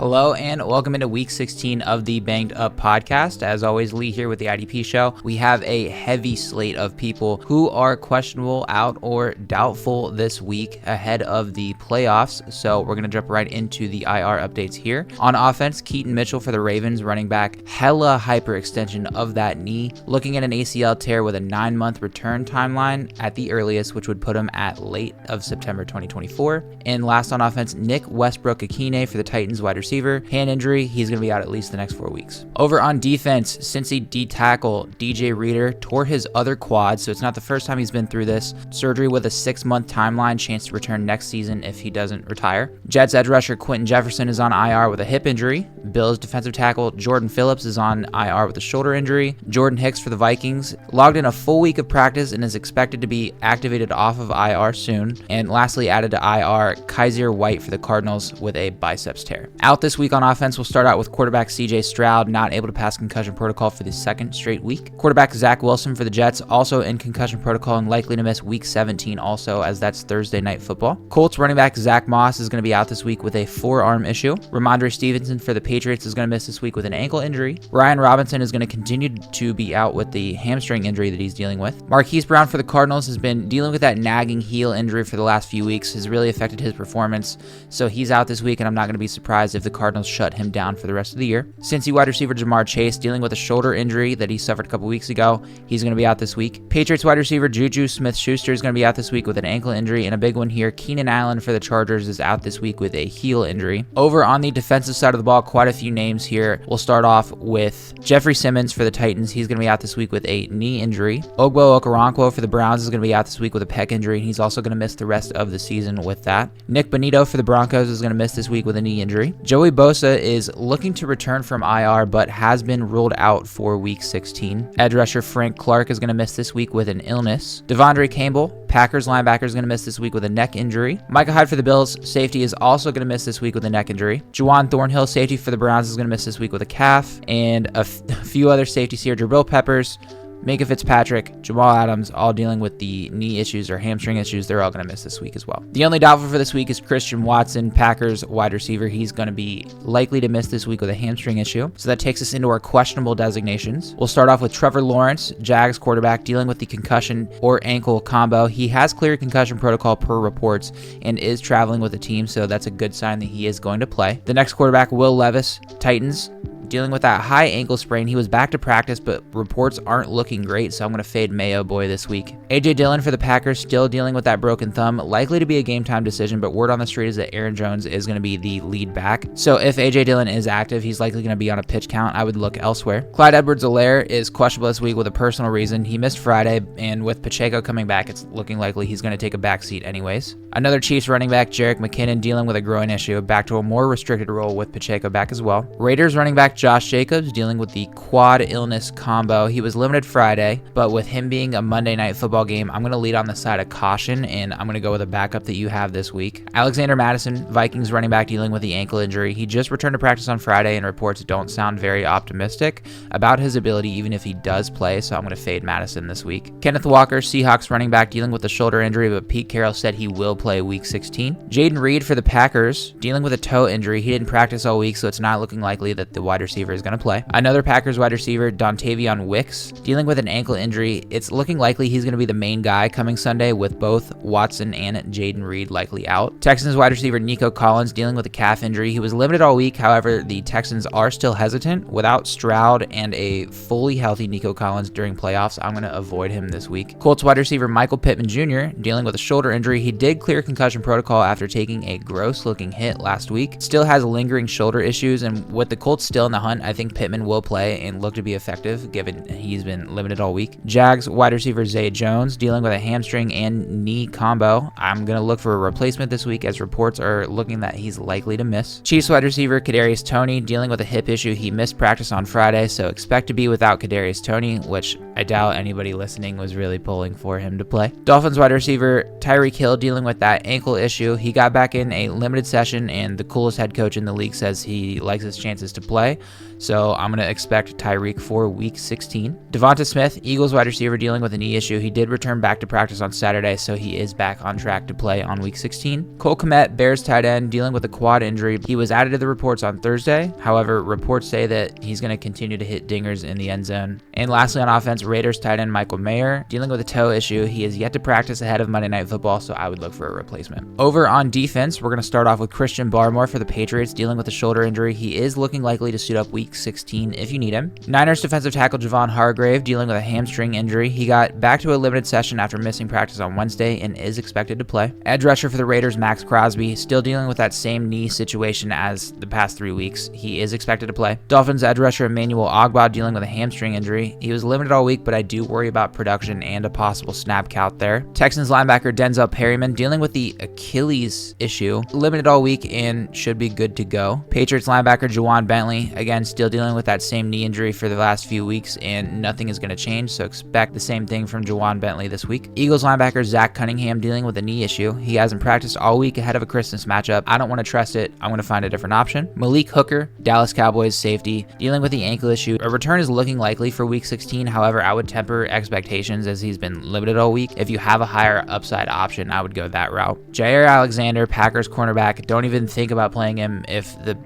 Hello and welcome into week 16 of the Banged Up podcast. As always, Lee here with the IDP show. We have a heavy slate of people who are questionable, out, or doubtful this week ahead of the playoffs. So we're going to jump right into the IR updates here. On offense, Keaton Mitchell for the Ravens, running back, hella hyperextension of that knee, looking at an ACL tear with a 9-month return timeline at the earliest, which would put him at late of September 2024. And last on offense, Nick Westbrook-Ikhine for the Titans, wide receiver, hand injury. He's going to be out at least the next 4 weeks. Over on defense, Cincy D tackle DJ Reader tore his other quad, so it's not the first time he's been through this. Surgery with a 6-month timeline, chance to return next season if he doesn't retire. Jets edge rusher Quentin Jefferson is on IR with a hip injury. Bills defensive tackle Jordan Phillips is on IR with a shoulder injury. Jordan Hicks for the Vikings logged in a full week of practice and is expected to be activated off of IR soon. And lastly, added to IR, Kaiser White for the Cardinals with a biceps tear. Out this week on offense, we'll start out with quarterback CJ Stroud, not able to pass concussion protocol for the second straight week. Quarterback Zach Wilson for the Jets, also in concussion protocol and likely to miss week 17 also, as that's Thursday night football. Colts running back Zach Moss is going to be out this week with a forearm issue. Rhamondre Stevenson for the Patriots is going to miss this week with an ankle injury. Ryan Robinson is going to continue to be out with the hamstring injury that he's dealing with. Marquise Brown for the Cardinals has been dealing with that nagging heel injury for the last few weeks, has really affected his performance, so he's out this week, and I'm not going to be surprised if the Cardinals shut him down for the rest of the year. Cincy wide receiver Jamar Chase dealing with a shoulder injury that he suffered a couple weeks ago. He's going to be out this week. Patriots wide receiver Juju Smith-Schuster is going to be out this week with an ankle injury, and a big one here, Keenan Allen for the Chargers is out this week with a heel injury. Over on the defensive side of the ball, quite a few names here. We'll start off with Jeffrey Simmons for the Titans. He's going to be out this week with a knee injury. Ogbo Okoronkwo for the Browns is going to be out this week with a pec injury, and he's also going to miss the rest of the season with that. Nick Bonito for the Broncos is going to miss this week with a knee injury. Joey Bosa is looking to return from IR, but has been ruled out for week 16. Edge rusher Frank Clark is going to miss this week with an illness. Devondre Campbell, Packers linebacker, is going to miss this week with a neck injury. Micah Hyde for the Bills, safety, is also going to miss this week with a neck injury. Juwan Thornhill, safety for the Browns, is going to miss this week with a calf. And a few other safeties here, Jabril Peppers, Minka Fitzpatrick, Jamal Adams, all dealing with the knee issues or hamstring issues. They're all going to miss this week as well. The only doubtful for this week is Christian Watson, Packers wide receiver. He's going to be likely to miss this week with a hamstring issue. So that takes us into our questionable designations. We'll start off with Trevor Lawrence, Jags quarterback, dealing with the concussion or ankle combo. He has cleared concussion protocol per reports and is traveling with the team, so that's a good sign that he is going to play. The next quarterback, Will Levis, Titans, dealing with that high ankle sprain. He was back to practice, but reports aren't looking great, so I'm going to fade Mayo Boy this week. AJ Dillon for the Packers, still dealing with that broken thumb, likely to be a game time decision, but word on the street is that Aaron Jones is going to be the lead back. So if AJ Dillon is active, he's likely going to be on a pitch count. I would look elsewhere. Clyde Edwards-Helaire is questionable this week with a personal reason. He missed Friday, and with Pacheco coming back, it's looking likely he's going to take a back seat anyways. Another Chiefs running back, Jerick McKinnon, dealing with a groin issue, back to a more restricted role with Pacheco back as well. Raiders running back Josh Jacobs, dealing with the quad illness combo. He was limited Friday, but with him being a Monday night football game, I'm going to lead on the side of caution, and I'm going to go with a backup that you have this week. Alexander Mattison, Vikings running back, dealing with the ankle injury. He just returned to practice on Friday, and reports don't sound very optimistic about his ability, even if he does play, so I'm going to fade Mattison this week. Kenneth Walker, Seahawks running back, dealing with a shoulder injury, but Pete Carroll said he will play week 16. Jayden Reed for the Packers, dealing with a toe injury. He didn't practice all week, so it's not looking likely that the wide receiver is going to play. Another Packers wide receiver, Dontayvion Wicks, dealing with an ankle injury. It's looking likely he's going to be the main guy coming Sunday, with both Watson and Jayden Reed likely out. Texans wide receiver Nico Collins, dealing with a calf injury. He was limited all week. However, the Texans are still hesitant. Without Stroud and a fully healthy Nico Collins during playoffs, I'm going to avoid him this week. Colts wide receiver Michael Pittman Jr., dealing with a shoulder injury. He did clear concussion protocol after taking a gross looking hit last week. Still has lingering shoulder issues, and with the Colts still in the hunt, I think Pittman will play and look to be effective given he's been limited all week. Jags wide receiver Zay Jones, dealing with a hamstring and knee combo. I'm going to look for a replacement this week, as reports are looking that he's likely to miss. Chiefs wide receiver Kadarius Toney, dealing with a hip issue. He missed practice on Friday, so expect to be without Kadarius Toney, which I doubt anybody listening was really pulling for him to play. Dolphins wide receiver Tyreek Hill, dealing with that ankle issue. He got back in a limited session, and the coolest head coach in the league says he likes his chances to play. so I'm going to expect Tyreek for week 16. Devonta Smith, Eagles wide receiver, dealing with a knee issue. He did return back to practice on Saturday, so he is back on track to play on week 16. Cole Kmet, Bears tight end, dealing with a quad injury. He was added to the reports on Thursday. However, reports say that he's going to continue to hit dingers in the end zone. And lastly on offense, Raiders tight end Michael Mayer, dealing with a toe issue. He is yet to practice ahead of Monday Night Football, so I would look for a replacement. Over on defense, we're going to start off with Christian Barmore for the Patriots, dealing with a shoulder injury. He is looking likely to suit up week 16 if you need him. Niners defensive tackle Javon Hargrave, dealing with a hamstring injury. He got back to a limited session after missing practice on Wednesday and is expected to play. Edge rusher for the Raiders, Max Crosby, still dealing with that same knee situation as the past 3 weeks. He is expected to play. Dolphins edge rusher Emmanuel Ogbah, dealing with a hamstring injury. He was limited all week, but I do worry about production and a possible snap count there. Texans linebacker Denzel Perryman, dealing with the Achilles issue, limited all week and should be good to go. Patriots linebacker Juwan Bentley, again, still dealing with that same knee injury for the last few weeks, and nothing is going to change, so expect the same thing from Juwan Bentley this week. Eagles linebacker Zach Cunningham, dealing with a knee issue. He hasn't practiced all week ahead of a Christmas matchup. I don't want to trust it. I'm going to find a different option. Malik Hooker, Dallas Cowboys safety, dealing with the ankle issue. A return is looking likely for week 16. However, I would temper expectations as he's been limited all week. If you have a higher upside option, I would go that route. Jair Alexander, Packers cornerback. Don't even think about playing him if the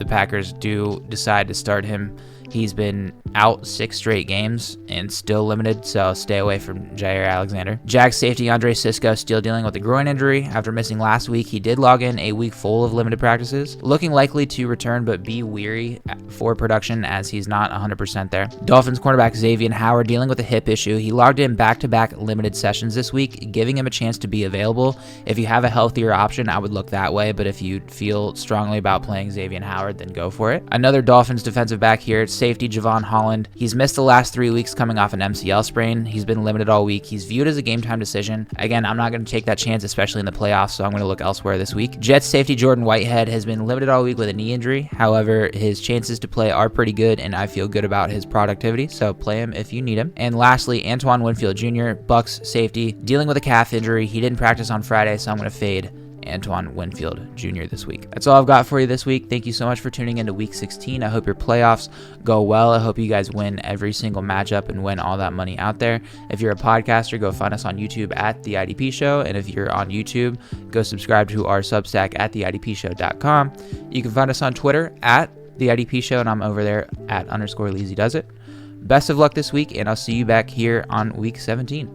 Packers do decide to start him. He's been out 6 straight games and still limited, so stay away from Jair Alexander. Jags safety Andre Sisco, still dealing with a groin injury. After missing last week, he did log in a week full of limited practices. Looking likely to return, but be weary for production as he's not 100% there. Dolphins cornerback Xavier Howard, dealing with a hip issue. He logged in back-to-back limited sessions this week, giving him a chance to be available. If you have a healthier option, I would look that way, but if you feel strongly about playing Xavier Howard, then go for it. Another Dolphins defensive back here, safety Javon Holland. He's missed the last 3 weeks coming off an MCL sprain. He's been limited all week. He's viewed as a game time decision. Again, I'm not going to take that chance, especially in the playoffs, so I'm going to look elsewhere this week. Jets safety Jordan Whitehead has been limited all week with a knee injury. However, his chances to play are pretty good, and I feel good about his productivity, so play him if you need him. And lastly, Antoine Winfield Jr., Bucks safety, dealing with a calf injury. He didn't practice on Friday, so I'm going to fade Antoine Winfield Jr. this week. That's all I've got for you this week. Thank you so much for tuning into week 16. I hope your playoffs go well. I hope you guys win every single matchup and win all that money out there. If you're a podcaster, go find us on YouTube at The IDP Show. And if you're on YouTube, go subscribe to our Substack at theidpshow.com. You can find us on Twitter at The IDP Show, and I'm over there at _LazyDoesIt. Best of luck this week, and I'll see you back here on week 17.